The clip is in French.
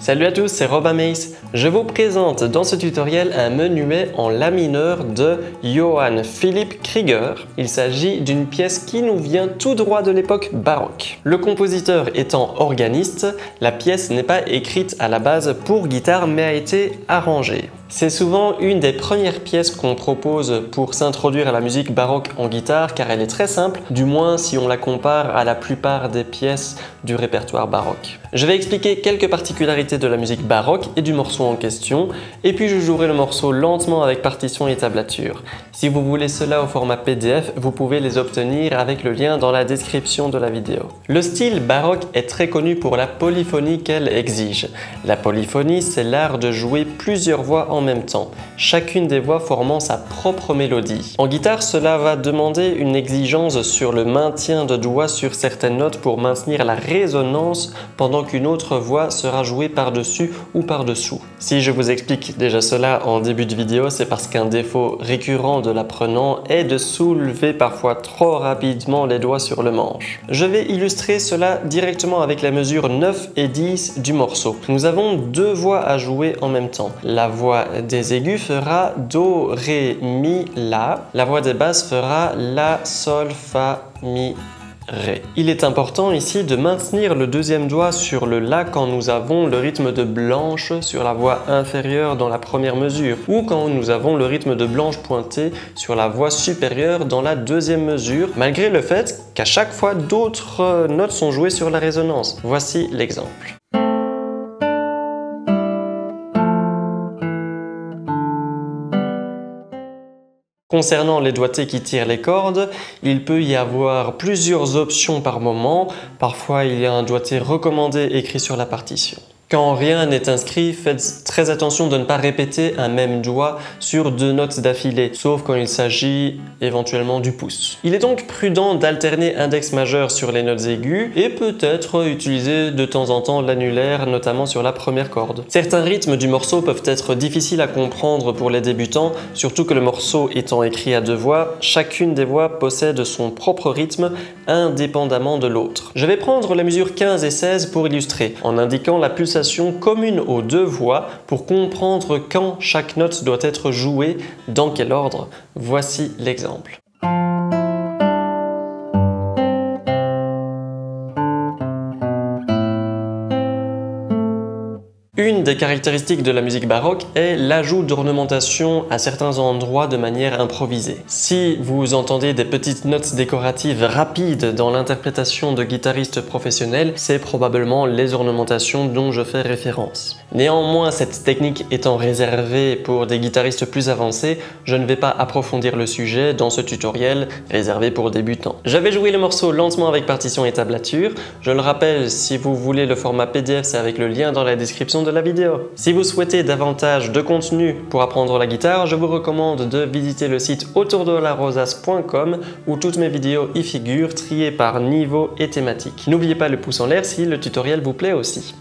Salut à tous, c'est Robin Mace. Je vous présente dans ce tutoriel un menuet en La mineur de Johann Philipp Krieger. Il s'agit d'une pièce qui nous vient tout droit de l'époque baroque. Le compositeur étant organiste, la pièce n'est pas écrite à la base pour guitare mais a été arrangée. C'est souvent une des premières pièces qu'on propose pour s'introduire à la musique baroque en guitare car elle est très simple, du moins si on la compare à la plupart des pièces du répertoire baroque. Je vais expliquer quelques particularités de la musique baroque et du morceau en question, et puis je jouerai le morceau lentement avec partition et tablature. Si vous voulez cela au format PDF, vous pouvez les obtenir avec le lien dans la description de la vidéo. Le style baroque est très connu pour la polyphonie qu'elle exige. La polyphonie, c'est l'art de jouer plusieurs voix en même temps, chacune des voix formant sa propre mélodie. En guitare, cela va demander une exigence sur le maintien de doigts sur certaines notes pour maintenir la résonance pendant qu'une autre voix sera jouée par-dessus ou par-dessous. Si je vous explique déjà cela en début de vidéo, c'est parce qu'un défaut récurrent de l'apprenant est de soulever parfois trop rapidement les doigts sur le manche. Je vais illustrer cela directement avec la mesure 9 et 10 du morceau. Nous avons deux voix à jouer en même temps. La voix des aigus fera Do, Ré, Mi, La. La voix des basses fera La, Sol, Fa, Mi, Ré. Il est important ici de maintenir le deuxième doigt sur le La quand nous avons le rythme de blanche sur la voix inférieure dans la première mesure ou quand nous avons le rythme de blanche pointé sur la voix supérieure dans la deuxième mesure, malgré le fait qu'à chaque fois d'autres notes sont jouées sur la résonance. Voici l'exemple. Concernant les doigtés qui tirent les cordes, il peut y avoir plusieurs options par moment. Parfois, il y a un doigté recommandé écrit sur la partition. Quand rien n'est inscrit, faites très attention de ne pas répéter un même doigt sur deux notes d'affilée, sauf quand il s'agit éventuellement du pouce. Il est donc prudent d'alterner index majeur sur les notes aiguës et peut-être utiliser de temps en temps l'annulaire, notamment sur la première corde. Certains rythmes du morceau peuvent être difficiles à comprendre pour les débutants, surtout que le morceau étant écrit à deux voix, chacune des voix possède son propre rythme indépendamment de l'autre. Je vais prendre la mesure 15 et 16 pour illustrer, en indiquant la pulsation commune aux deux voix pour comprendre quand chaque note doit être jouée, dans quel ordre. Voici l'exemple. Une des caractéristiques de la musique baroque est l'ajout d'ornementation à certains endroits de manière improvisée. Si vous entendez des petites notes décoratives rapides dans l'interprétation de guitaristes professionnels, c'est probablement les ornementations dont je fais référence. Néanmoins, cette technique étant réservée pour des guitaristes plus avancés, je ne vais pas approfondir le sujet dans ce tutoriel réservé pour débutants. J'avais joué le morceau lentement avec partition et tablature. Je le rappelle, si vous voulez le format PDF, c'est avec le lien dans la description de la vidéo. Si vous souhaitez davantage de contenu pour apprendre la guitare, je vous recommande de visiter le site autourdelarosace.com où toutes mes vidéos y figurent, triées par niveau et thématique. N'oubliez pas le pouce en l'air si le tutoriel vous plaît aussi.